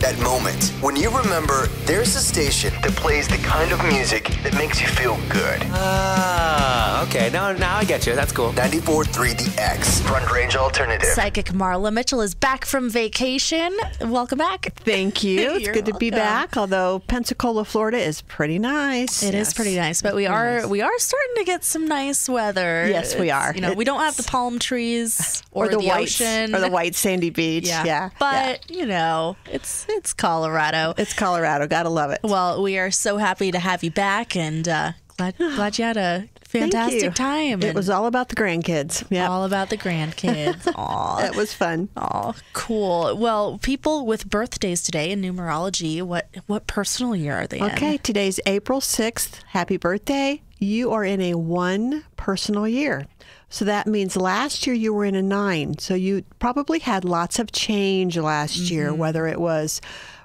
That moment when you remember there's a station that plays the kind of music that makes you feel good. Okay. Now I get you. That's cool. 94.3 The X, Front Range Alternative. Psychic Marla Mitchell is back from vacation. Welcome back. Thank you. It's good to be back, although Pensacola, Florida is pretty nice. It is pretty nice, but we are starting to get some nice weather. Yes, we are. We don't have the palm trees or the ocean or the white sandy beach. Yeah. But, it's Colorado. It's Colorado. Gotta love it. Well, we are so happy to have you back, and glad you had a fantastic time. It was all about the grandkids. Yeah, all about the grandkids. Aw, it was fun. Aw, cool. Well, people with birthdays today in numerology, what personal year are they in? Okay, today's April 6th. Happy birthday. You are in a 1 personal year. So that means last year you were in a 9. So you probably had lots of change last year, whether it was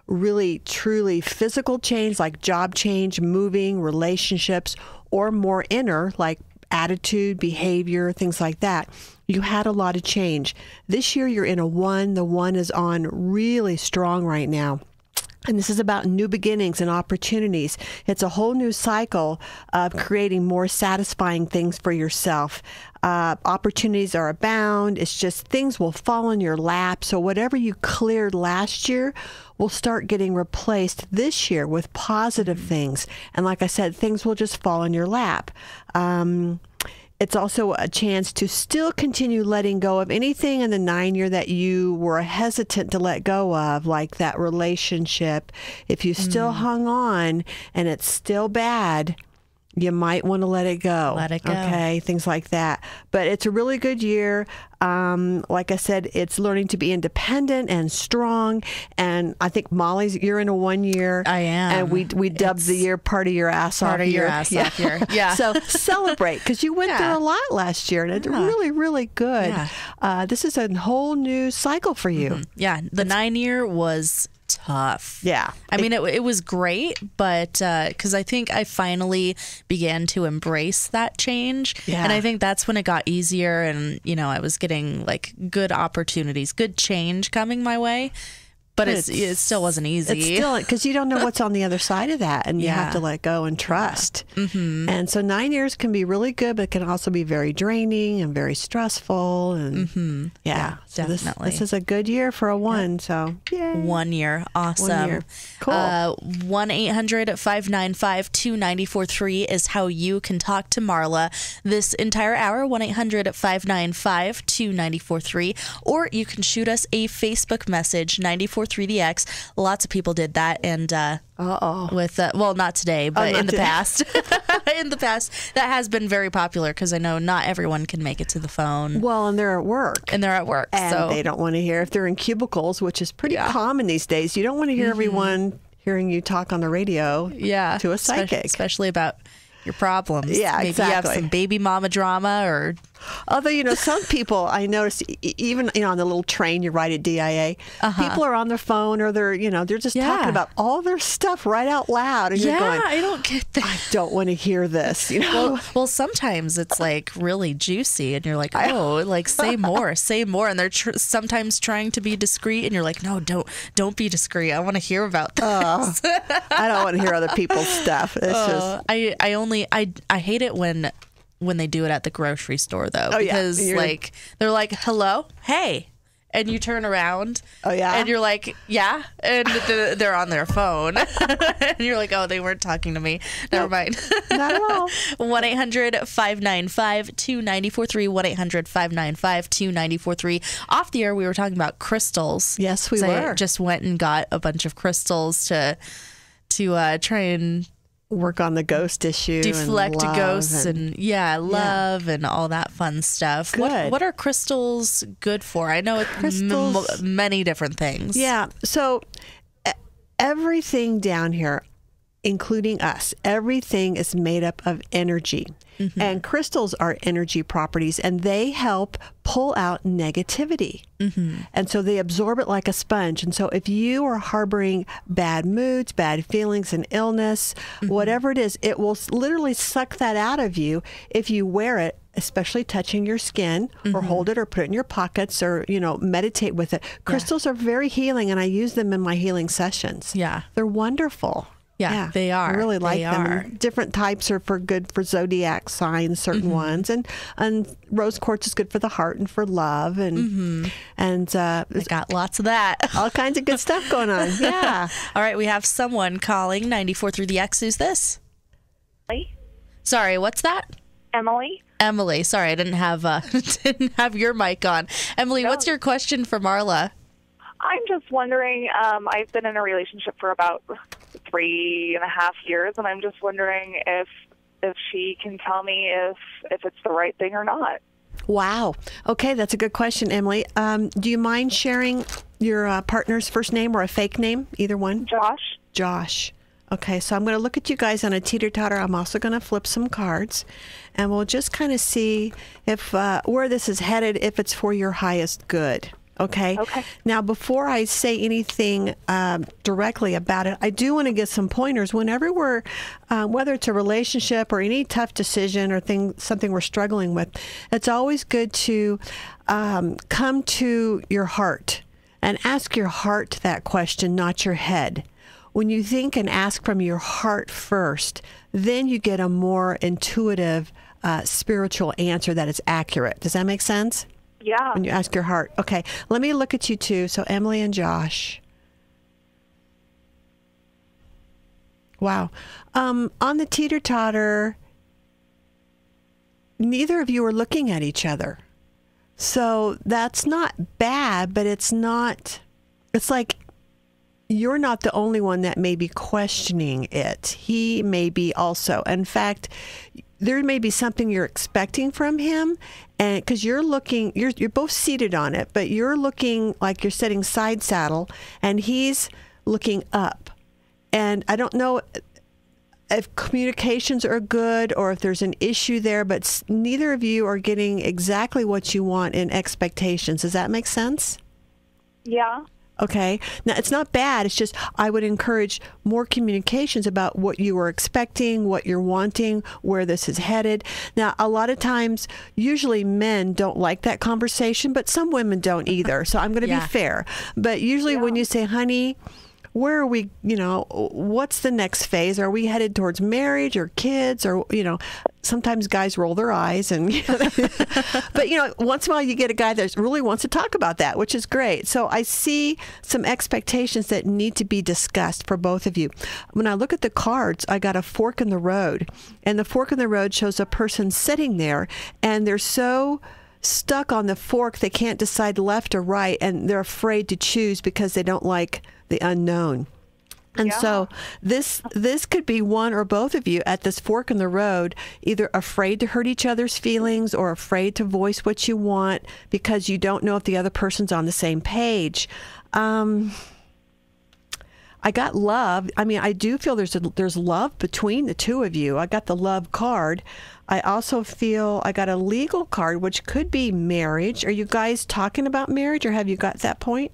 really, truly physical change, like job change, moving, relationships, or more inner, like attitude, behavior, things like that. You had a lot of change. This year you're in a 1. The 1 is on really strong right now. And this is about new beginnings and opportunities. It's a whole new cycle of creating more satisfying things for yourself. Opportunities are abound. It's just things will fall in your lap. So whatever you cleared last year will start getting replaced this year with positive things. And like I said, things will just fall in your lap. It's also a chance to still continue letting go of anything in the 9 year that you were hesitant to let go of, like that relationship. If you still hung on and it's still bad, you might want to let it go. Let it go. Okay, things like that. But it's a really good year. Like I said, it's learning to be independent and strong. And I think Mollie's, you're in a 1 year. I am. And we dubbed the year part of your ass off. Part of your ass off year. Yeah. So celebrate, because you went through a lot last year, and it's really, really good. Yeah. This is a whole new cycle for you. Yeah. The 9 year was tough. Yeah. I mean, it was great, but because I think I finally began to embrace that change. Yeah. And I think that's when it got easier, and, I was getting like good opportunities, good change coming my way. But it still wasn't easy. It's still, because you don't know what's on the other side of that, and you have to let go and trust. And so 9 years can be really good, but it can also be very draining and very stressful. And Yeah, so definitely. this is a good year for a 1. So yay. 1 year, awesome. 1 year. Cool. 1-800-595-2943 is how you can talk to Marla this entire hour. 1-800-595-2943, or you can shoot us a Facebook message, 94.3DX. Lots of people did that, and with well, not today, but in the past. In the past, that has been very popular, because I know not everyone can make it to the phone. Well, and they're at work. And so they don't want to hear, if they're in cubicles, which is pretty common these days, you don't want to hear everyone hearing you talk on the radio to a psychic. Especially about your problems. Yeah, Maybe exactly. you have some baby mama drama, or... Although, some people, I notice, even, on the little train you ride at DIA, people are on their phone, or they're just talking about all their stuff right out loud. And you're going, I don't get that. I don't want to hear this, Well, sometimes it's like really juicy, and you're like, say more, say more. And they're sometimes trying to be discreet, and you're like, no, don't be discreet. I want to hear about this. I don't want to hear other people's stuff. It's just... I hate it when they do it at the grocery store, though, because they're like, hello, hey, and you turn around, and you're like, yeah, and they're on their phone, and you're like, oh, they weren't talking to me. Never mind. Not at all. 1-800-595-2943, 1-800-595-2943. Off the air, we were talking about crystals. Yes, we were. I just went and got a bunch of crystals to try and work on the ghost issue, deflect and ghosts, and love and all that fun stuff. Good. What are crystals good for? I know it's many different things. Yeah. So everything down here, including us, everything is made up of energy. And crystals are energy properties, and they help pull out negativity. And so they absorb it like a sponge. And so if you are harboring bad moods, bad feelings, and illness, whatever it is, it will literally suck that out of you if you wear it, especially touching your skin, or hold it or put it in your pockets, or, meditate with it. Crystals are very healing, and I use them in my healing sessions. Yeah. They're wonderful. Yeah, they are. I really like them. And different types are good for zodiac signs, certain ones, and rose quartz is good for the heart and for love, and I got lots of that. All kinds of good stuff going on. Yeah. All right, we have someone calling 94 through the X. Who's this? Emily. Sorry, what's that? Emily. Emily. Sorry, I didn't have your mic on. Emily, what's your question for Marla? I'm just wondering. I've been in a relationship for about 3.5 years, and I'm just wondering if she can tell me if it's the right thing or not. Wow. Okay, that's a good question, Emily. Do you mind sharing your partner's first name or a fake name? Either one? Josh. Josh. Okay, so I'm going to look at you guys on a teeter-totter. I'm also going to flip some cards, and we'll just kind of see if where this is headed, if it's for your highest good. Okay. Now, before I say anything directly about it, I do want to get some pointers. Whenever we're, whether it's a relationship or any tough decision or something we're struggling with, it's always good to come to your heart and ask your heart that question, not your head. When you think and ask from your heart first, then you get a more intuitive, spiritual answer that is accurate. Does that make sense? Yeah. When you ask your heart. Okay, let me look at you two. So Emily and Josh. Wow. On the teeter-totter, neither of you are looking at each other. So that's not bad, but it's like you're not the only one that may be questioning it. He may be also. In fact, there may be something you're expecting from him, and because you're both seated on it, but you're looking like you're sitting side saddle, and he's looking up. And I don't know if communications are good or if there's an issue there, but neither of you are getting exactly what you want in expectations. Does that make sense? Yeah. Okay. Now, it's not bad. It's just I would encourage more communications about what you are expecting, what you're wanting, where this is headed. Now, a lot of times, usually men don't like that conversation, but some women don't either. So I'm going to be fair. But usually when you say, honey, where are we, what's the next phase? Are we headed towards marriage or kids? Or, sometimes guys roll their eyes but, once in a while you get a guy that really wants to talk about that, which is great. So I see some expectations that need to be discussed for both of you. When I look at the cards, I got a fork in the road, and the fork in the road shows a person sitting there, and they're so stuck on the fork they can't decide left or right, and they're afraid to choose because they don't like the unknown. And so this could be one or both of you at this fork in the road, either afraid to hurt each other's feelings or afraid to voice what you want because you don't know if the other person's on the same page. I got love. I mean, I do feel there's love between the two of you. I got the love card. I also feel I got a legal card, which could be marriage. Are you guys talking about marriage, or have you got that point?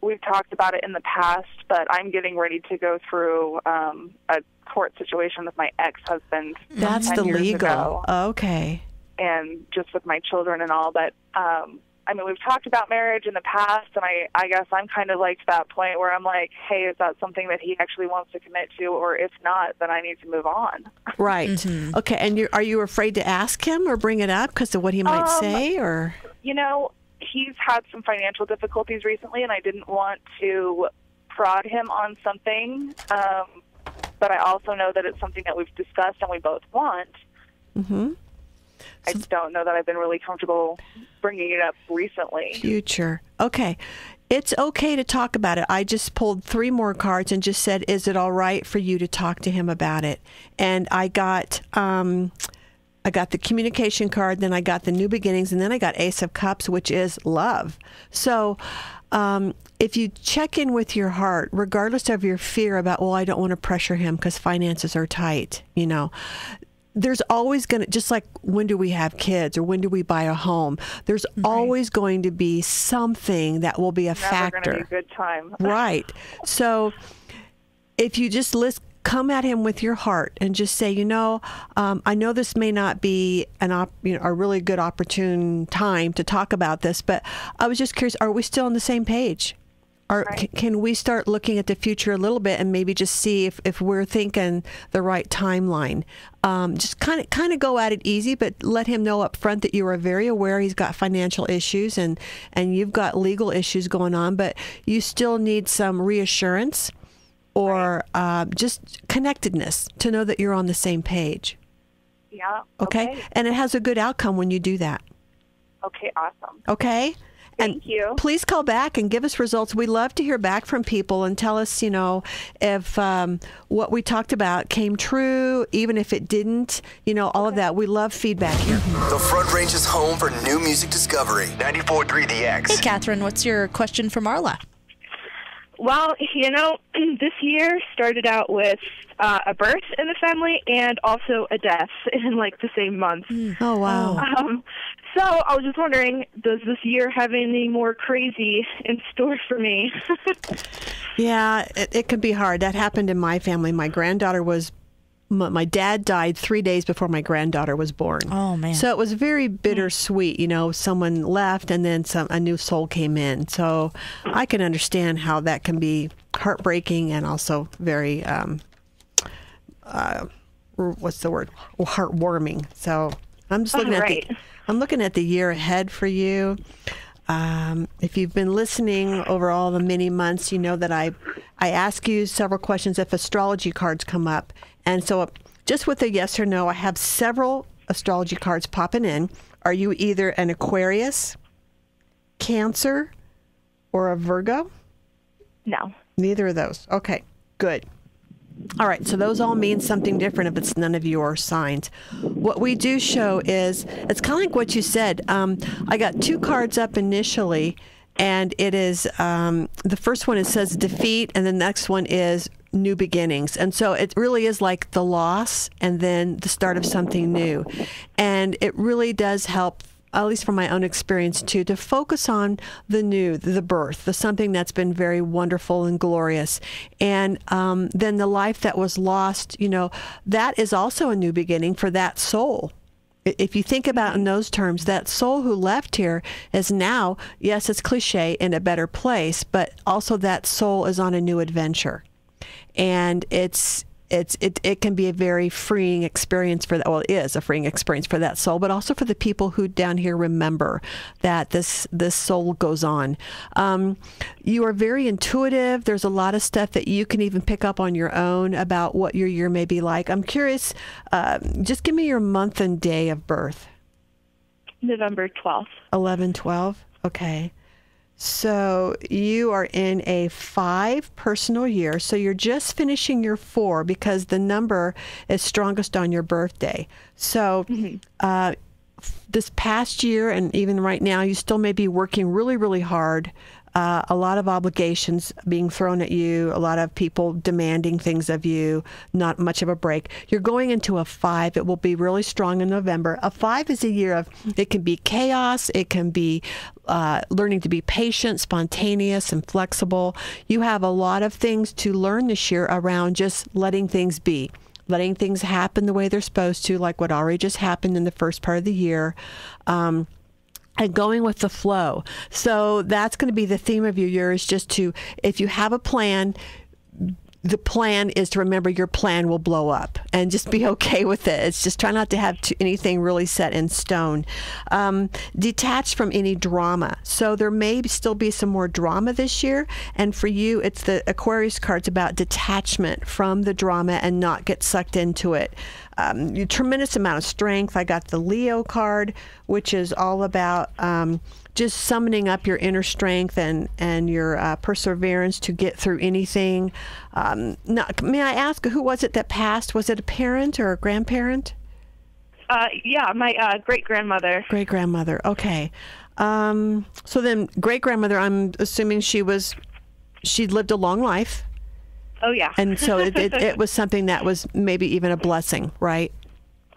We've talked about it in the past, but I'm getting ready to go through a court situation with my ex-husband. That's the legal. Ago, okay. And just with my children and all, but we've talked about marriage in the past, and I guess I'm kind of like to that point where I'm like, hey, is that something that he actually wants to commit to, or if not, then I need to move on. Right. Mm-hmm. Okay. And are you afraid to ask him or bring it up because of what he might say, or? He's had some financial difficulties recently, and I didn't want to prod him on something, but I also know that it's something that we've discussed and we both want. Mm-hmm. I just don't know that I've been really comfortable bringing it up recently. Future. Okay. It's okay to talk about it. I just pulled 3 more cards and just said, is it all right for you to talk to him about it? And I got the communication card, then I got the new beginnings, and then I got Ace of Cups, which is love. So if you check in with your heart, regardless of your fear about, I don't want to pressure him because finances are tight, there's always going to, just like when do we have kids or when do we buy a home, there's always going to be something that will be a factor. Never going to be a good time. Right. So if you just come at him with your heart and just say, I know this may not be a really good opportune time to talk about this, but I was just curious, are we still on the same page? Can we start looking at the future a little bit and maybe just see if we're thinking the right timeline? Just kind of go at it easy, but let him know up front that you are very aware he's got financial issues and you've got legal issues going on, but you still need some reassurance or just connectedness to know that you're on the same page. Yeah. Okay? And it has a good outcome when you do that. Okay, awesome. Okay? Thank you. Please call back and give us results. We love to hear back from people and tell us, if what we talked about came true, even if it didn't, all of that. We love feedback here. The Front Range is home for new music discovery. 94.3 The X. Hey, Catherine, what's your question for Marla? Well, this year started out with a birth in the family and also a death in the same month. Oh, wow. So I was just wondering, does this year have any more crazy in store for me? Yeah, it can be hard. That happened in my family. My dad died 3 days before my granddaughter was born. Oh, man. So it was very bittersweet. Someone left and then a new soul came in. So I can understand how that can be heartbreaking and also very, what's the word? Heartwarming. So I'm just looking at the year ahead for you. If you've been listening over all the many months, you know that I ask you several questions if astrology cards come up. And so just with a yes or no, I have several astrology cards popping in. Are you either an Aquarius, Cancer, or a Virgo? No. Neither of those. Okay, good. All right, so those all mean something different if it's none of your signs. What we do show is, it's kind of like what you said. I got two cards up initially, and it is, the first one, it says defeat, and the next one is new beginnings. And so it really is like the loss and then the start of something new. And it really does help, at least from my own experience too, to focus on the new, the birth, the something that's been very wonderful and glorious. And then the life that was lost, that is also a new beginning for that soul. If you think about it in those terms, that soul who left here is now, yes, it's cliche, in a better place, but also that soul is on a new adventure. And it can be a very freeing experience for that. Well, it is a freeing experience for that soul, but also for the people who down here remember that this soul goes on. You are very intuitive. There's a lot of stuff that you can even pick up on your own about what your year may be like. I'm curious, just give me your month and day of birth. November 12th. 11/12. Okay. So you are in a 5 personal year. So you're just finishing your 4 because the number is strongest on your birthday. So this past year and even right now, you still may be working really, really hard. A lot of obligations being thrown at you, a lot of people demanding things of you, not much of a break. You're going into a 5. It will be really strong in November. A 5 is a year of, it can be chaos. It can be learning to be patient, spontaneous, and flexible. You have a lot of things to learn this year around just letting things be. Letting things happen the way they're supposed to, like what already just happened in the first part of the year. And going with the flow. So that's going to be the theme of your year, is just to, if you have a plan, the plan is to remember your plan will blow up and just be okay with it. It's just try not to have anything really set in stone. Detached from any drama. So there may still be some more drama this year. And for you, it's the Aquarius card's about detachment from the drama and not get sucked into it. Tremendous amount of strength. I got the Leo card, which is all about just summoning up your inner strength and your perseverance to get through anything. May I ask, who was it that passed? Was it a parent or a grandparent? Yeah, my great-grandmother. Great-grandmother, okay. So then great-grandmother, I'm assuming she'd lived a long life. Oh, yeah. And so it was something that was maybe even a blessing, right?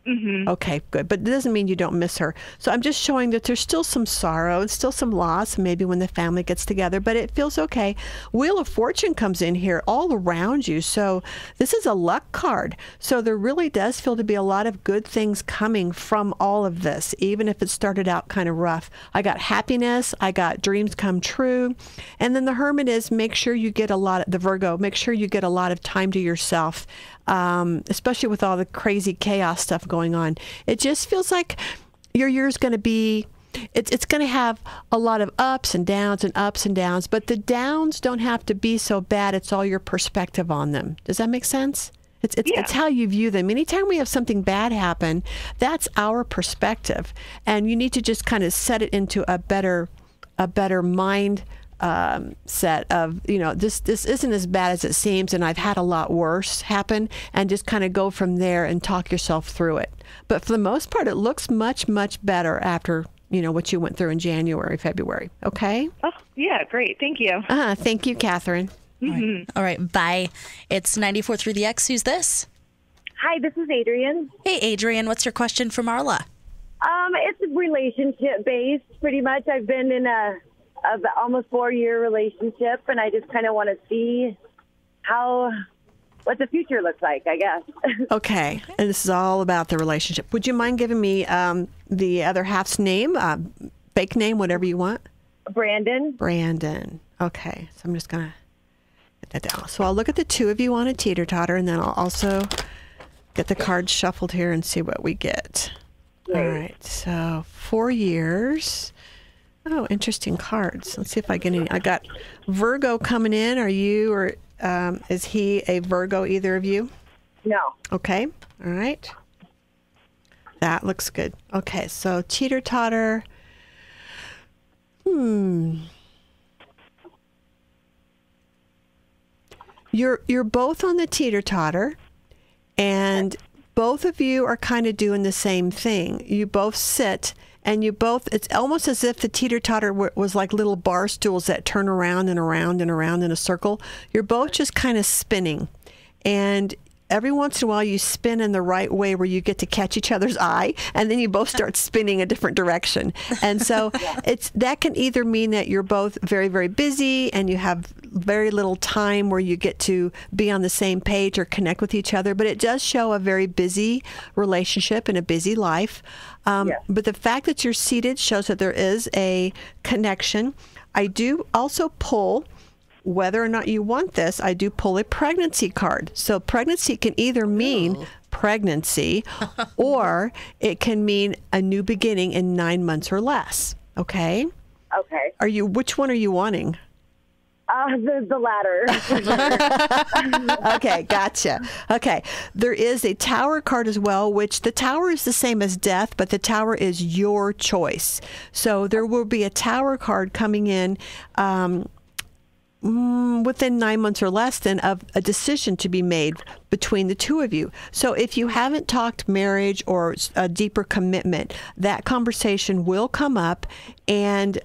Mm-hmm. Okay, good. But it doesn't mean you don't miss her. So I'm just showing that there's still some sorrow and still some loss, maybe when the family gets together, but it feels okay. Wheel of Fortune comes in here all around you. So this is a luck card. So there really does feel to be a lot of good things coming from all of this, even if it started out kind of rough. I got happiness. I got dreams come true. And then the Hermit is make sure you get the Virgo, make sure you get a lot of time to yourself. Especially with all the crazy chaos stuff going on. It just feels like your year's going to be, it's going to have a lot of ups and downs, but the downs don't have to be so bad. It's all your perspective on them. Does that make sense? It's how you view them. Anytime we have something bad happen, that's our perspective. And you need to just kind of set it into a better mind set of, this isn't as bad as it seems, and I've had a lot worse happen, and just kind of go from there and talk yourself through it. But for the most part, it looks much, much better after, what you went through in January, February. Okay? Oh, yeah, great. Thank you. Thank you, Catherine. Mm-hmm. All right, bye. It's 94.3 The X. Who's this? Hi, this is Adrian. Hey, Adrian. What's your question for Marla? It's relationship-based, pretty much. I've been in a almost 4-year relationship, and I just kind of want to see what the future looks like, I guess. Okay, and this is all about the relationship. Would you mind giving me the other half's name, fake name, whatever you want? Brandon. Okay, so I'm just going to get that down. So I'll look at the two of you on a teeter-totter, and then I'll also get the cards shuffled here and see what we get. Great. All right, so 4 years. Oh, interesting cards. Let's see if I get any. I got Virgo coming in. Are you or is he a Virgo, either of you? No. Okay. All right. That looks good. Okay, so teeter-totter. You're both on the teeter-totter, and both of you are kind of doing the same thing. You both sit. And it's almost as if the teeter-totter was like little bar stools that turn around and around and around in a circle. You're both just kind of spinning. And every once in a while you spin in the right way where you get to catch each other's eye, and then you both start spinning a different direction. And so that can either mean that you're both very, very busy and you have very little time where you get to be on the same page or connect with each other, but it does show a very busy relationship and a busy life. But the fact that you're seated shows that there is a connection. I do also pull, whether or not you want this, I do pull a pregnancy card. So pregnancy can either mean pregnancy or it can mean a new beginning in 9 months or less. Okay? Okay. Which one are you wanting? The latter. Okay, gotcha. Okay, there is a Tower card as well, which the Tower is the same as Death, but the Tower is your choice. So there will be a Tower card coming in within 9 months or less than of a decision to be made between the two of you. So if you haven't talked marriage or a deeper commitment, that conversation will come up, and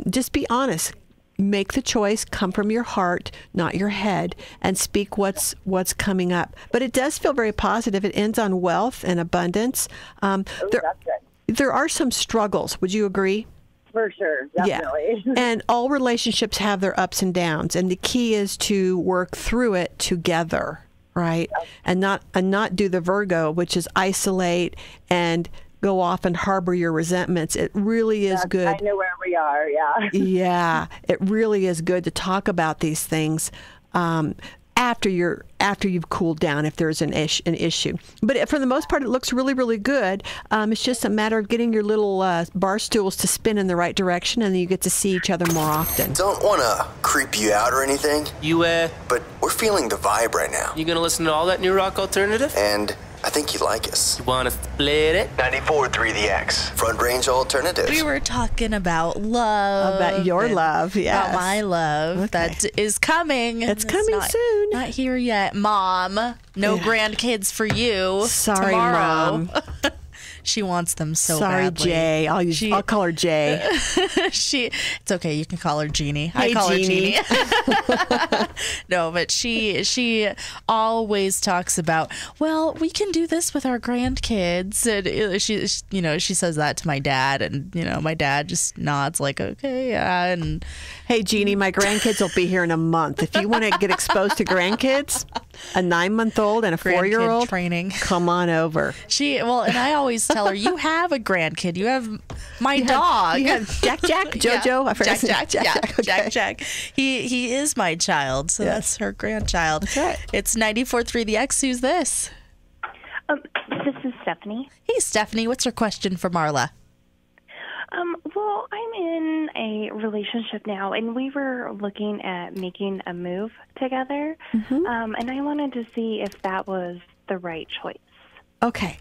just be honest. Make the choice, come from your heart, not your head, and speak what's coming up. But it does feel very positive. It ends on wealth and abundance. There are some struggles. Would you agree? For sure, definitely. Yeah. And all relationships have their ups and downs, and the key is to work through it together, right? Okay. And not do the Virgo, which is isolate and go off and harbor your resentments. It really is good. I know where we are, yeah. Yeah, it really is good to talk about these things after you've cooled down, if there's an issue. But for the most part, it looks really, really good. It's just a matter of getting your little bar stools to spin in the right direction, and then you get to see each other more often. Don't want to creep you out or anything. But we're feeling the vibe right now. You gonna listen to all that new rock alternative? And I think you like us. You wanna split it? 94.3 The X. Front Range Alternative. We were talking about love. About your love, yes. About my love that is coming. It's coming soon. Not here yet. Mom, no grandkids for you. Sorry, tomorrow. Mom. She wants them so Sorry, badly. Jay. I'll call her Jay. It's okay. You can call her Jeannie. Hey, I call Jeannie. her Jeannie. No, but she always talks about, well, we can do this with our grandkids, and she says that to my dad, and my dad just nods like, okay, yeah. And hey, Jeannie, my grandkids will be here in a month. If you want to get exposed to grandkids, a 9-month-old and a 4-year-old, training, come on over. And I always tell her, you have a grandkid. You have my dog. You have Jack, Jojo. Yeah. I forgot. Jack. He is my child, so that's her grandchild. That's right. It's 94.3 The X. Who's this? This is Stephanie. Hey, Stephanie. What's your question for Marla? Well, I'm in a relationship now, and we were looking at making a move together, and I wanted to see if that was the right choice. Okay.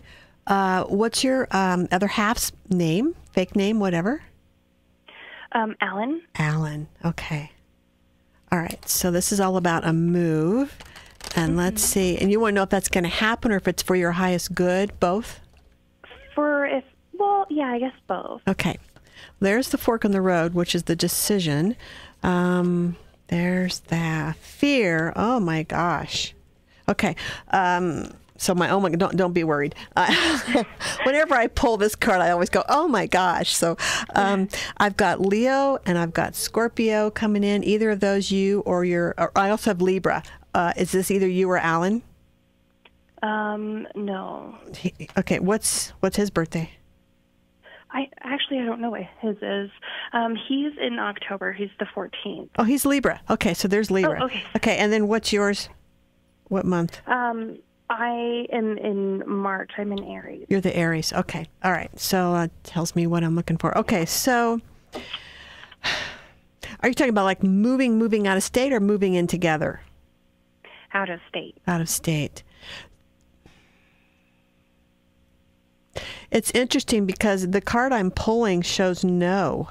What's your other half's name? Fake name, whatever? Alan. Alan. Okay. All right. So this is all about a move. And let's see. And you want to know if that's going to happen or if it's for your highest good? Both? I guess both. Okay. There's the fork in the road, which is the decision. There's that fear. Oh my gosh. Okay. So don't be worried. Whenever I pull this card, I always go, oh my gosh. So I've got Leo and I've got Scorpio coming in. Either of those, you or I also have Libra. Is this either you or Alan? No. Okay. What's his birthday? I don't know what his is. He's in October. He's the 14th. Oh, he's Libra. Okay, so there's Libra. Oh, okay. Okay, and then what's yours? What month? I am in March. I'm in Aries. You're the Aries. Okay. All right. So tells me what I'm looking for. Okay, so are you talking about like moving out of state or moving in together? Out of state. Out of state. It's interesting because the card I'm pulling shows no.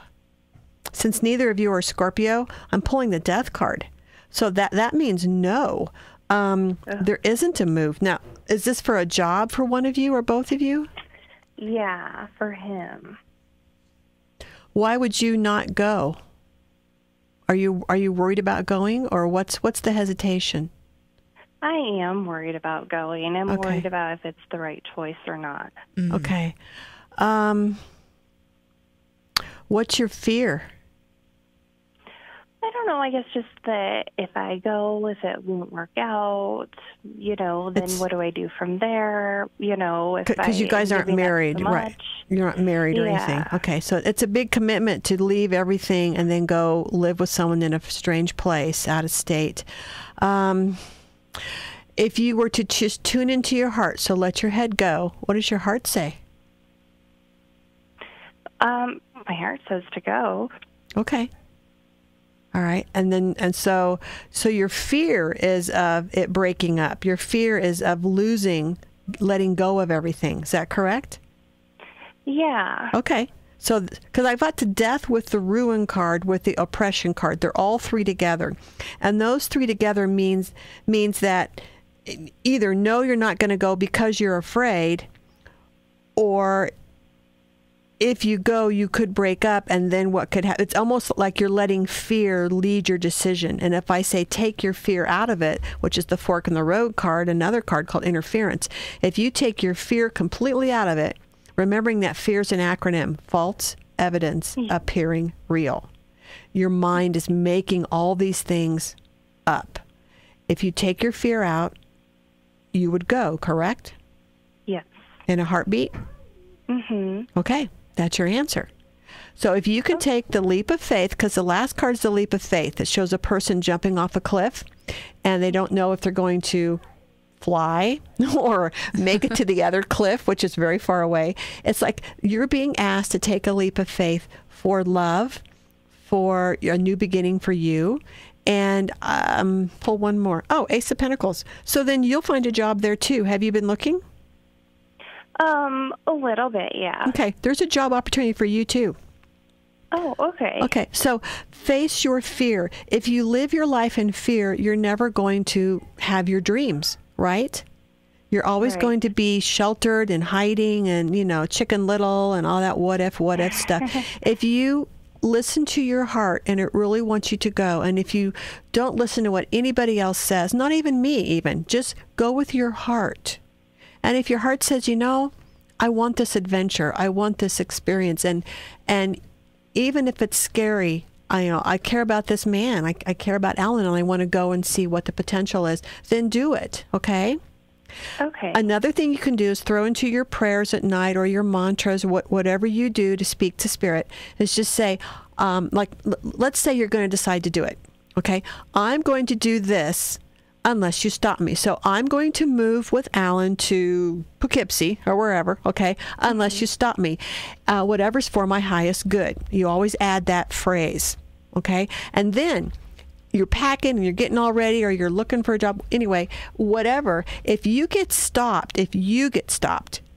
Since neither of you are Scorpio, I'm pulling the death card. So that means no. There isn't a move. Now, is this for a job for one of you or both of you? Yeah, for him. Why would you not go? Are you worried about going, or what's the hesitation? I am worried about going. I'm worried about if it's the right choice or not. Okay. What's your fear? I don't know. I guess just that if I go, if it won't work out, then what do I do from there? Because you guys aren't married, right? You're not married or anything. Okay, so it's a big commitment to leave everything and then go live with someone in a strange place, out of state. If you were to just tune into your heart, so let your head go, what does your heart say? My heart says to go. Okay. All right. And so your fear is of it breaking up. Your fear is of letting go of everything. Is that correct? Yeah. Okay. So, because I've got the death with the ruin card, with the oppression card, they're all three together. And those three together means that either no, you're not going to go because you're afraid, or if you go, you could break up, and then what could happen? It's almost like you're letting fear lead your decision. And if I say take your fear out of it, which is the fork in the road card, another card called interference, if you take your fear completely out of it, remembering that fear is an acronym, false evidence appearing real. Your mind is making all these things up. If you take your fear out, you would go, correct? Yes. In a heartbeat? Mm-hmm. Okay, that's your answer. So if you can take the leap of faith, because the last card is the leap of faith. It shows a person jumping off a cliff, and they don't know if they're going to fly or make it to the other cliff, which is very far away. It's like you're being asked to take a leap of faith for love, for a new beginning for you. And pull one more. Oh, Ace of Pentacles. So then you'll find a job there too. Have you been looking? A little bit, yeah. Okay, there's a job opportunity for you too. Oh, okay. Okay, so face your fear. If you live your life in fear, you're never going to have your dreams, right? You're always going to be sheltered and hiding and, Chicken Little and all that what if stuff. If you listen to your heart and it really wants you to go, and if you don't listen to what anybody else says, not even me even, just go with your heart. And if your heart says, I want this adventure, I want this experience, and even if it's scary, I care about this man, I care about Alan, and I want to go and see what the potential is, then do it, okay? Okay. Another thing you can do is throw into your prayers at night or your mantras, whatever you do to speak to spirit, is just say, let's say you're going to decide to do it, okay? I'm going to do this unless you stop me. So I'm going to move with Alan to Poughkeepsie or wherever, okay, unless you stop me. Whatever's for my highest good. You always add that phrase, okay? And then you're packing and you're getting all ready or you're looking for a job. Anyway, whatever. If you get stopped,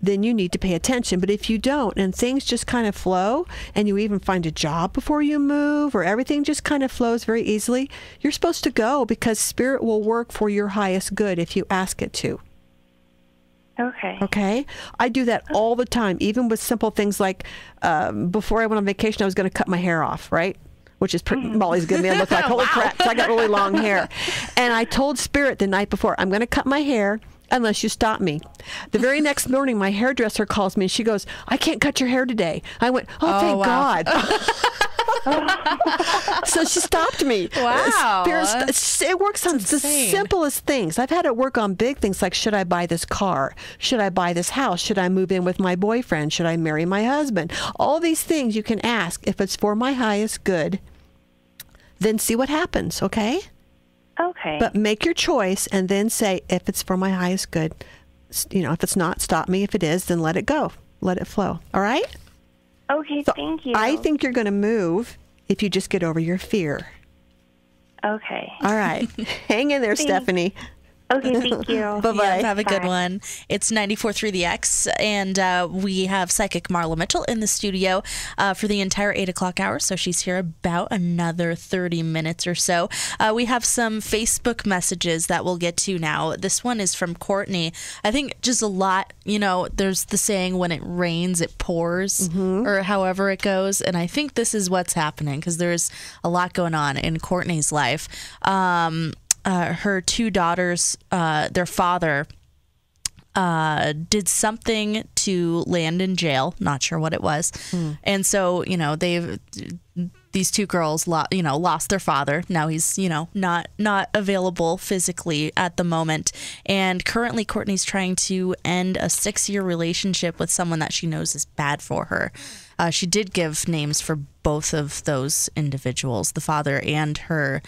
then you need to pay attention. But if you don't and things just kind of flow and you even find a job before you move or everything just kind of flows very easily, you're supposed to go because spirit will work for your highest good if you ask it to. Okay. Okay? I do that all the time, even with simple things like before I went on vacation, I was going to cut my hair off, right? Which is Mollie's giving me a look like, holy crap, 'cause I got really long hair. And I told Spirit the night before, I'm going to cut my hair unless you stop me. The very next morning, my hairdresser calls me and she goes, I can't cut your hair today. I went, thank God. So she stopped me. Wow. It works on the simplest things. I've had it work on big things like, should I buy this car? Should I buy this house? Should I move in with my boyfriend? Should I marry my husband? All these things you can ask. If it's for my highest good, then see what happens, okay? Okay. But make your choice and then say, if it's for my highest good, if it's not, stop me. If it is, then let it go. Let it flow. All right? Okay, So thank you. I think you're going to move if you just get over your fear. Okay. All right. Hang in there, Stephanie. Okay, thank you. Bye-bye. Yeah, have a good one. It's 94.3 The X, and we have Psychic Marla Mitchell in the studio for the entire 8 o'clock hour, so she's here about another 30 minutes or so. We have some Facebook messages that we'll get to now. This one is from Courtney. I think just a lot, there's the saying, when it rains, it pours, or however it goes, and I think this is what's happening, because there's a lot going on in Courtney's life. Her two daughters, their father did something to land in jail. Not sure what it was. And so, these two girls, lost their father. Now he's, not available physically at the moment. And currently Courtney's trying to end a 6-year relationship with someone that she knows is bad for her. She did give names for both of those individuals, the father and her,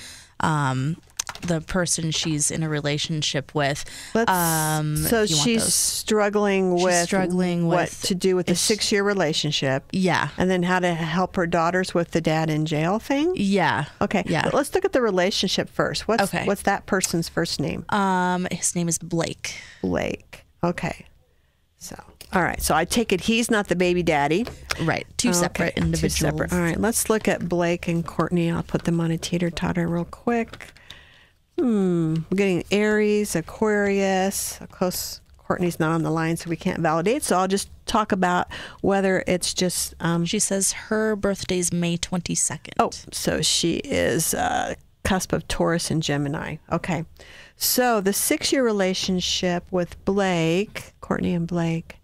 the person she's in a relationship with. So she's struggling with what to do with the 6-year relationship. Yeah. And then how to help her daughters with the dad in jail thing. Yeah. Okay. Yeah. But let's look at the relationship first. What's that person's first name? His name is Blake. Blake. Okay. So, all right. So I take it he's not the baby daddy. Right. Two separate individuals. 2 separate. All right. Let's look at Blake and Courtney. I'll put them on a teeter-totter real quick. We're getting Aries, Aquarius. Of course, Courtney's not on the line, so we can't validate. So I'll just talk about whether it's just... she says her birthday's May 22nd. Oh, so she is cusp of Taurus and Gemini. Okay. So the 6-year relationship with Blake, Courtney and Blake...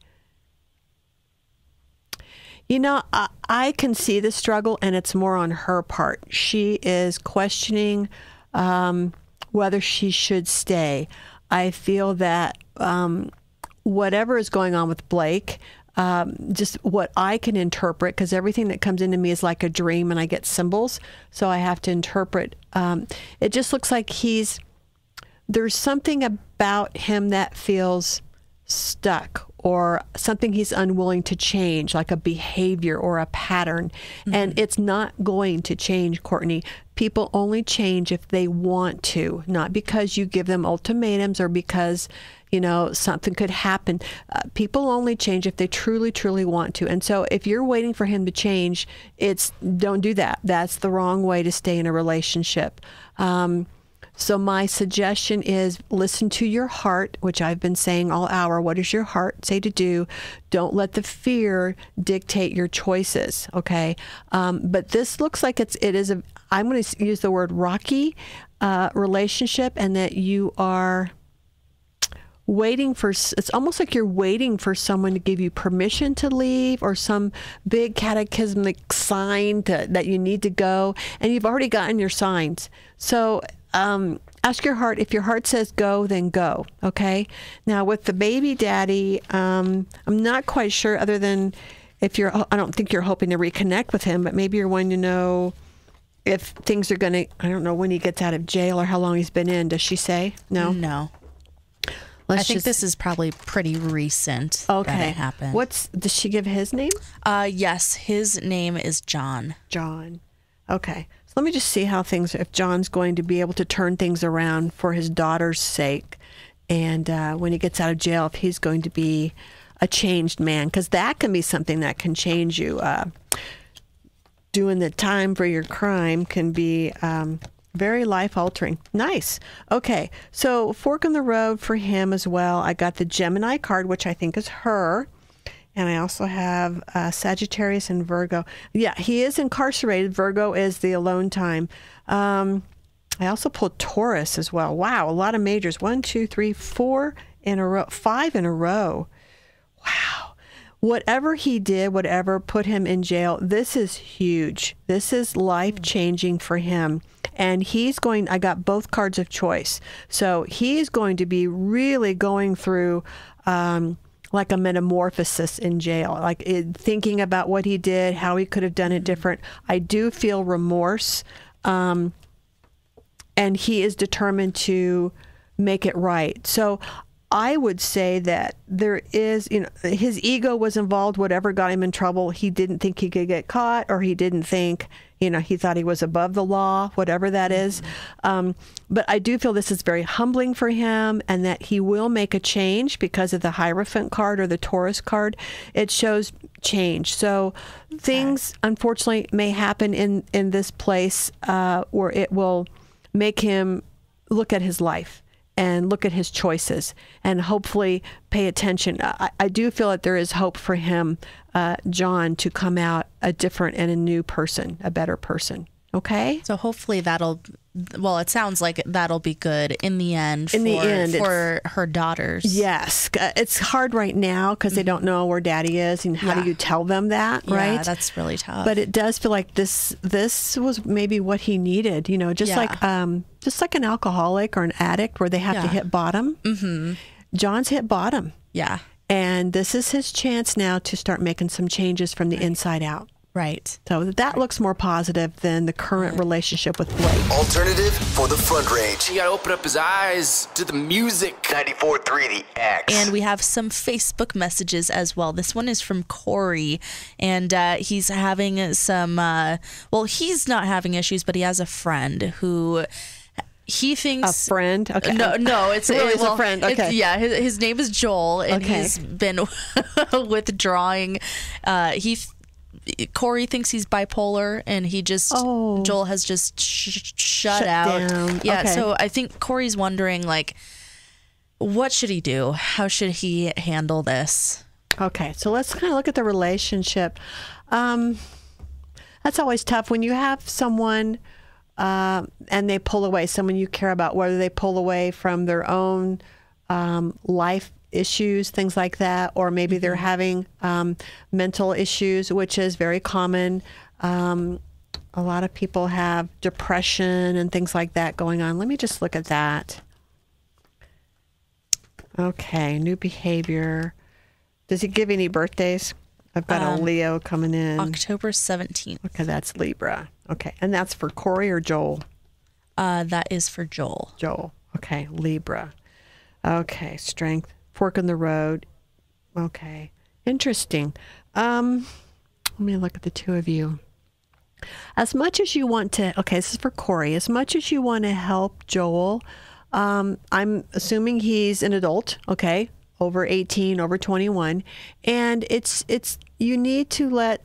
I can see the struggle, and it's more on her part. She is questioning... whether she should stay. I feel that whatever is going on with Blake, just what I can interpret, because everything that comes into me is like a dream and I get symbols, so I have to interpret. It just looks like there's something about him that feels stuck, or something he's unwilling to change, like a behavior or a pattern. And it's not going to change, Courtney. People only change if they want to, not because you give them ultimatums or because, something could happen. People only change if they truly, truly want to. And so if you're waiting for him to change, don't do that. That's the wrong way to stay in a relationship. So my suggestion is listen to your heart, which I've been saying all hour. What does your heart say to do? Don't let the fear dictate your choices, okay? But this looks like I'm going to use the word rocky relationship, and that you are waiting for, it's almost like you're waiting for someone to give you permission to leave, or some big cataclysmic sign that you need to go, and you've already gotten your signs. So ask your heart. If your heart says go, then go. Okay. Now with the baby daddy, I'm not quite sure, other than I don't think you're hoping to reconnect with him, but maybe you're wanting to know if things are going to, I don't know when he gets out of jail or how long he's been in. Does she say? No. I think this is probably pretty recent that it happened. Does she give his name? Yes, his name is John. John. Okay. So let me just see if John's going to be able to turn things around for his daughter's sake. And when he gets out of jail, if he's going to be a changed man, because that can be something that can change you. Doing the time for your crime can be very life-altering. Nice. Okay, so fork in the road for him as well. I got the Gemini card, which I think is her. And I also have Sagittarius and Virgo. Yeah, he is incarcerated. Virgo is the alone time. I also pulled Taurus as well. Wow, a lot of majors. 1, 2, 3, 4 in a row. 5 in a row. Wow. Whatever he did, whatever put him in jail, this is huge. This is life-changing for him. And I got both cards of choice. So he's going to be really going through like a metamorphosis in jail, like thinking about what he did, how he could have done it different. I do feel remorse. And he is determined to make it right. So I would say that there is, his ego was involved, whatever got him in trouble. He didn't think he could get caught, or he didn't think, he thought he was above the law, whatever that is. But I do feel this is very humbling for him, and that he will make a change because of the Hierophant card or the Taurus card. It shows change. So things, unfortunately, may happen in this place where it will make him look at his life and look at his choices and hopefully pay attention. I do feel that there is hope for him, John, to come out a different and a new person, a better person. Okay? So hopefully it sounds like that'll be good in the end for her daughters. Yes. It's hard right now because they don't know where daddy is, and how do you tell them that, right? Yeah, that's really tough. But it does feel like this was maybe what he needed, just like an alcoholic or an addict where they have to hit bottom. Mm-hmm. John's hit bottom. Yeah. And this is his chance now to start making some changes from the inside out. Right. So that looks more positive than the current relationship with Blake. Alternative for the front range. You gotta open up his eyes to the music. 94.3 The X. And we have some Facebook messages as well. This one is from Corey, and he's having some, he's not having issues, but he has a friend who... He thinks a friend. Okay. No, it's a friend. Okay. His name is Joel, and he's been withdrawing. Corey thinks he's bipolar, and Joel has just shut out. Down. Yeah. Okay. So I think Corey's wondering, what should he do? How should he handle this? Okay. So let's kind of look at the relationship. That's always tough when you have someone. And they pull away, someone you care about, whether they pull away from their own life issues, things like that, or maybe they're having mental issues, which is very common. A lot of people have depression and things like that going on. Let me just look at that. Okay, new behavior. Does he give any birthdays? I've got a Leo coming in. October 17th. Okay, that's Libra. Okay, and that's for Corey or Joel? That is for Joel. Joel. Okay, Libra. Okay, strength. Fork in the road. Okay, interesting. Let me look at the two of you. As much as you want to, this is for Corey. As much as you want to help Joel, I'm assuming he's an adult, okay? over 18, over 21. And you need to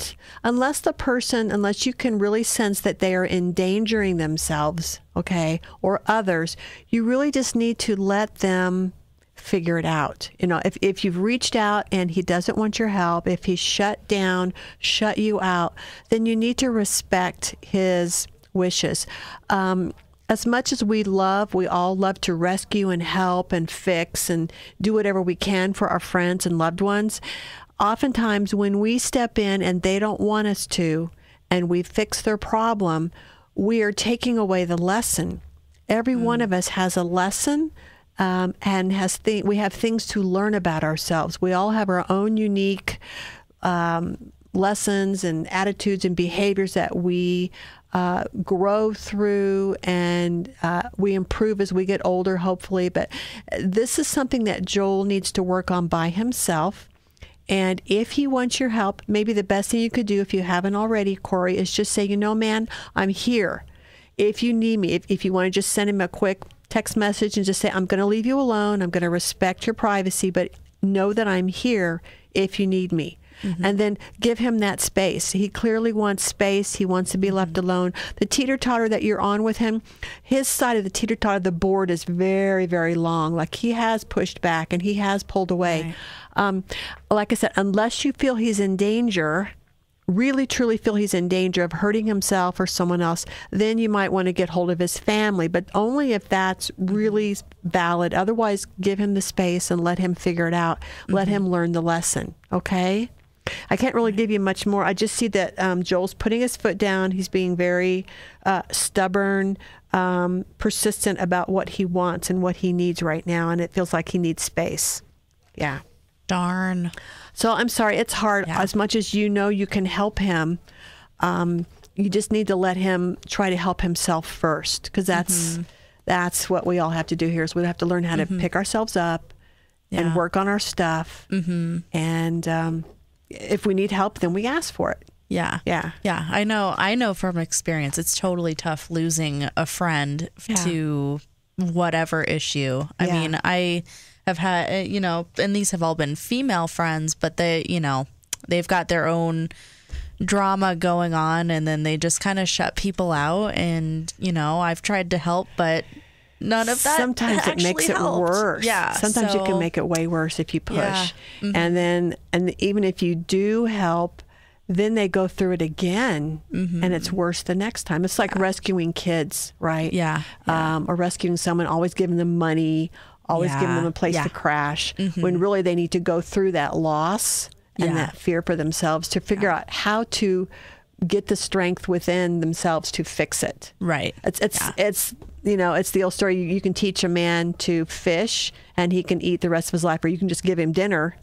unless you can really sense that they are endangering themselves, okay, or others, you really just need to let them figure it out. If you've reached out and he doesn't want your help, if he's shut you out, then you need to respect his wishes. As much as we all love to rescue and help and fix and do whatever we can for our friends and loved ones. Oftentimes when we step in and they don't want us to, and we fix their problem, we are taking away the lesson. Every one of us has a lesson, and we have things to learn about ourselves. We all have our own unique lessons and attitudes and behaviors that we grow through, and we improve as we get older, hopefully. But this is something that Joel needs to work on by himself. And if he wants your help, maybe the best thing you could do, if you haven't already, Corey, is just say, man, I'm here. If you need me, if you want to just send him a quick text message and just say, I'm going to leave you alone. I'm going to respect your privacy, but know that I'm here if you need me. Mm-hmm. And then give him that space. He clearly wants space. He wants to be left alone. The teeter-totter that you're on with him, his side of the teeter-totter, the board is very, very long. Like, he has pushed back and he has pulled away. Right. Like I said, unless you feel he's in danger, really truly feel he's in danger of hurting himself or someone else, then you might want to get hold of his family, but only if that's really valid. Otherwise, give him the space and let him figure it out. Mm-hmm. Let him learn the lesson. Okay? I can't really give you much more. I just see that Joel's putting his foot down. He's being very stubborn, persistent about what he wants and what he needs right now, and it feels like he needs space. Yeah. Darn. So I'm sorry. It's hard. Yeah. As much as you can help him, you just need to let him try to help himself first, because that's what we all have to do here, is we have to learn how to pick ourselves up and work on our stuff. Mm-hmm. And if we need help, then we ask for it. Yeah. Yeah. Yeah. I know from experience, it's totally tough losing a friend to whatever issue. I mean, I have had, and these have all been female friends, but they've got their own drama going on, and then they just kind of shut people out. And, I've tried to help, but none of that sometimes it makes it worse. Yeah. Sometimes you can make it way worse if you push. Yeah. Mm-hmm. And even if you do help, then they go through it again, and it's worse the next time. It's like rescuing kids, right? Yeah. Or rescuing someone, always giving them money, always giving them a place to crash, when really they need to go through that loss and that fear for themselves to figure out how to get the strength within themselves to fix it. Right. It's the old story. You can teach a man to fish and he can eat the rest of his life, or you can just give him dinner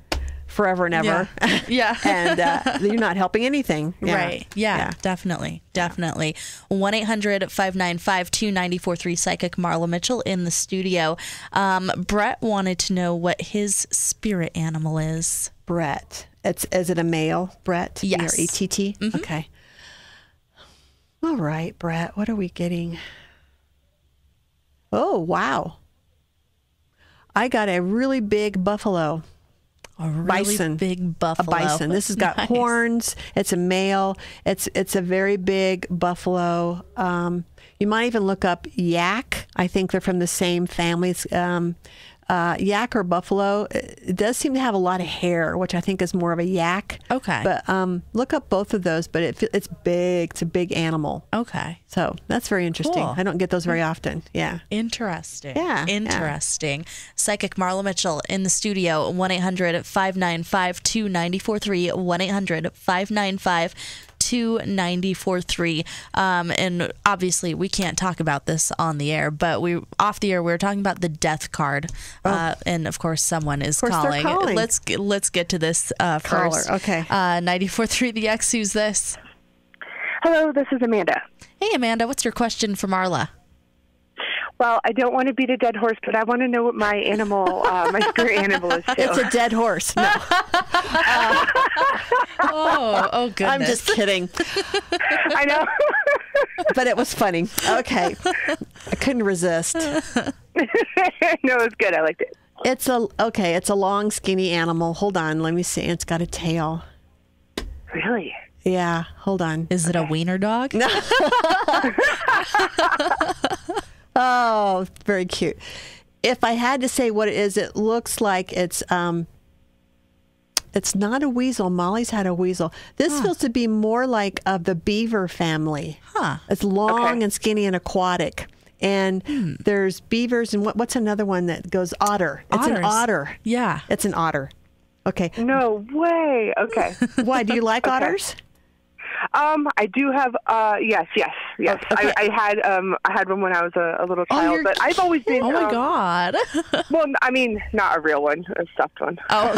forever and ever. Yeah. And you're not helping anything. Yeah. Right. Yeah. Definitely. 1-800-595-2943. Psychic Marla Mitchell in the studio. Brett wanted to know what his spirit animal is. Brett. Is it a male, Brett? Yes. B-R-E-T-T? Mm-hmm. Okay. All right, Brett. What are we getting? Oh, wow. I got a really big buffalo. A really big buffalo. A bison. This has got horns. It's a male. It's a very big buffalo. You might even look up yak. I think they're from the same families. Yak or buffalo, it does seem to have a lot of hair, which I think is more of a yak. Okay. But look up both of those, but it's big. It's a big animal. Okay. So that's very interesting. Cool. I don't get those very often. Yeah. Interesting. Yeah. Interesting. Yeah. Psychic Marla Mitchell in the studio, 1-800-595-2943, 1-800-595-2943. And obviously we can't talk about this on the air, but off the air we were talking about the death card. And of course someone is calling. Let's get to this first. Caller. Okay. 94.3 The X, who's this? Hello, this is Amanda. Hey Amanda, what's your question for Marla? Well, I don't want to beat a dead horse, but I want to know what my animal, my spirit animal is too. It's a dead horse. No. Oh, goodness. I'm just kidding. I know. But it was funny. Okay. I couldn't resist. No, it was good. I liked it. It's a long, skinny animal. Hold on, let me see. It's got a tail. Really? Yeah, hold on. Is it a wiener dog? No. Oh, very cute. If I had to say what it is, it looks like it's not a weasel. Mollie's had a weasel. This feels to be more like of the beaver family. Huh. It's long and skinny and aquatic. And there's beavers and what's another one that goes otter? It's an otter. Yeah. It's an otter. Okay. No way. Okay. Why, do you like otters? I do have. Yes. Okay. I had one when I was a little child, but I've always been. Oh my God. Well, I mean, not a real one, a stuffed one. Oh,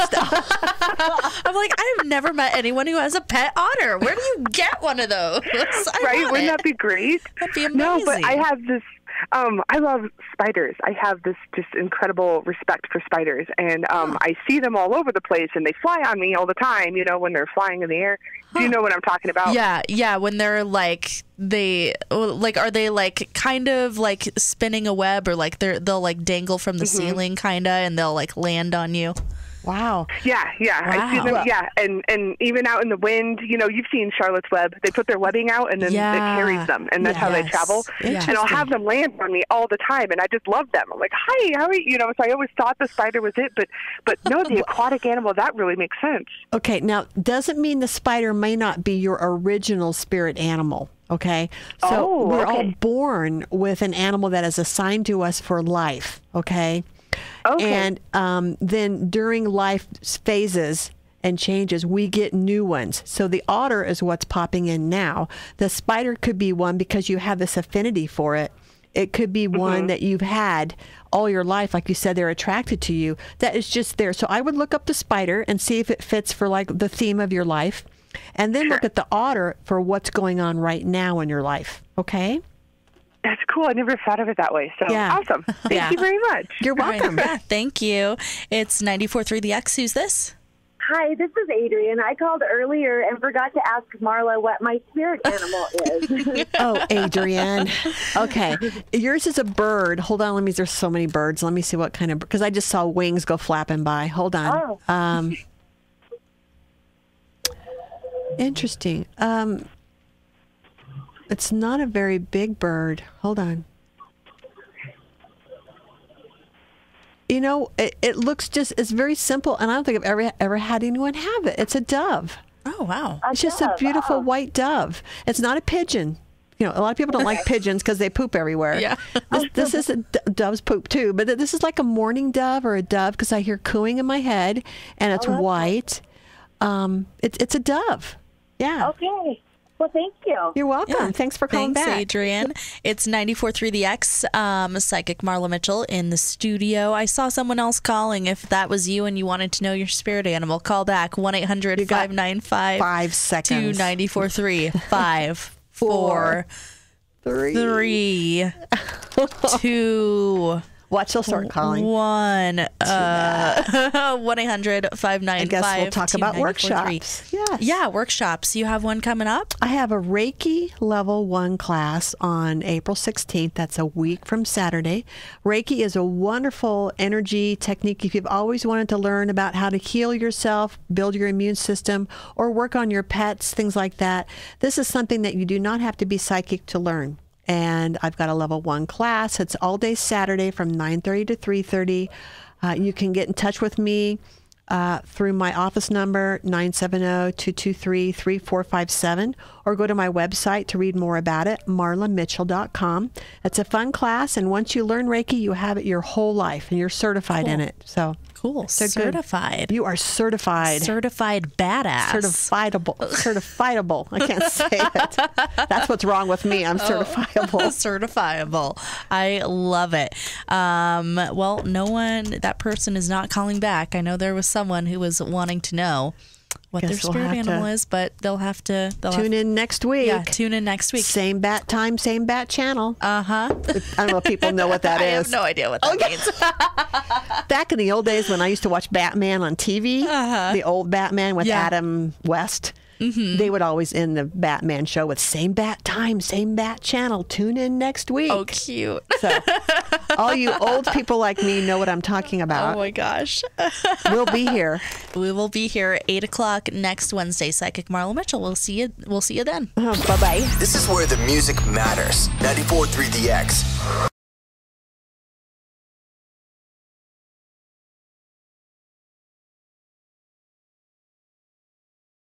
I'm like, I've never met anyone who has a pet otter. Where do you get one of those? Right? Wouldn't that be great? That'd be amazing. No, but I have this. I love spiders. I have this just incredible respect for spiders, and I see them all over the place, and they fly on me all the time. You know, when they're flying in the air. Do you know what I'm talking about? Yeah. When they're like are they like kind of like spinning a web, or like they'll like dangle from the ceiling, kinda, and they'll like land on you. Wow. Yeah. Wow. I see them. Yeah, and even out in the wind, you know, you've seen Charlotte's Web. They put their webbing out, and then it carries them, and that's how they travel. And I'll have them land on me all the time, and I just love them. I'm like, hi, how are you? You know, so I always thought the spider was it, but no, the aquatic animal, that really makes sense. Okay, now, doesn't mean the spider may not be your original spirit animal. Okay, so we're all born with an animal that is assigned to us for life. Okay. And then during life phases and changes, we get new ones. So the otter is what's popping in now. The spider could be one because you have this affinity for it. It could be one that you've had all your life. Like you said, they're attracted to you. That is just there. So I would look up the spider and see if it fits for like the theme of your life. And then look at the otter for what's going on right now in your life. Okay? That's cool. I never thought of it that way. So awesome. Thank you very much. You're welcome. Yeah, thank you. It's 94.3 The X. Who's this? Hi, this is Adrian. I called earlier and forgot to ask Marla what my spirit animal is. Oh, Adrian. Okay. Yours is a bird. Hold on. There's so many birds. Let me see what kind of, because I just saw wings go flapping by. Hold on. Oh. Interesting. It's not a very big bird. Hold on. You know, it looks it's very simple, and I don't think I've ever had anyone have it. It's a dove. Oh, wow. It's just a beautiful white dove. It's not a pigeon. You know, a lot of people don't like pigeons because they poop everywhere. Yeah. This is a dove's poop too, but this is like a mourning dove or a dove because I hear cooing in my head, and it's white. It's a dove. Yeah. Okay. Well, thank you. You're welcome. Yeah. Thanks for calling back. Thanks, Adrian. It's 94.3 The X. Psychic Marla Mitchell in the studio. I saw someone else calling. If that was you and you wanted to know your spirit animal, call back 1-800-595 5 seconds. 294-3 5 4 3 2 Watch, they'll start calling. 1-800-595. I guess we'll talk about workshops. Yes. Yeah, workshops. You have one coming up? I have a Reiki Level 1 class on April 16th. That's a week from Saturday. Reiki is a wonderful energy technique. If you've always wanted to learn about how to heal yourself, build your immune system, or work on your pets, things like that, this is something that you do not have to be psychic to learn. And I've got a level 1 class. It's all day Saturday from 9:30 to 3:30. You can get in touch with me through my office number, 970-223-3457, or go to my website to read more about it, marlamitchell.com. It's a fun class, and once you learn Reiki, you have it your whole life, and you're certified in it. So cool. Certified. Good. You are certified. Certified badass. Certifiable. I can't say it. That's what's wrong with me. I'm certifiable. Certifiable. I love it. Well, that person is not calling back. I know there was someone who was wanting to know what their spirit animal is, but they'll have to tune in next week. Yeah, tune in next week. Same bat time, same bat channel. Uh-huh. I don't know if people know what that is. I have no idea what that means. Back in the old days when I used to watch Batman on TV, the old Batman with Adam West, they would always end the Batman show with same bat time, same bat channel. Tune in next week. Oh, cute. So all you old people like me know what I'm talking about. Oh my gosh. We'll be here. We will be here at 8 o'clock next Wednesday. Psychic Marla Mitchell. We'll see you then. Bye-bye. This is where the music matters. 94.3 The X.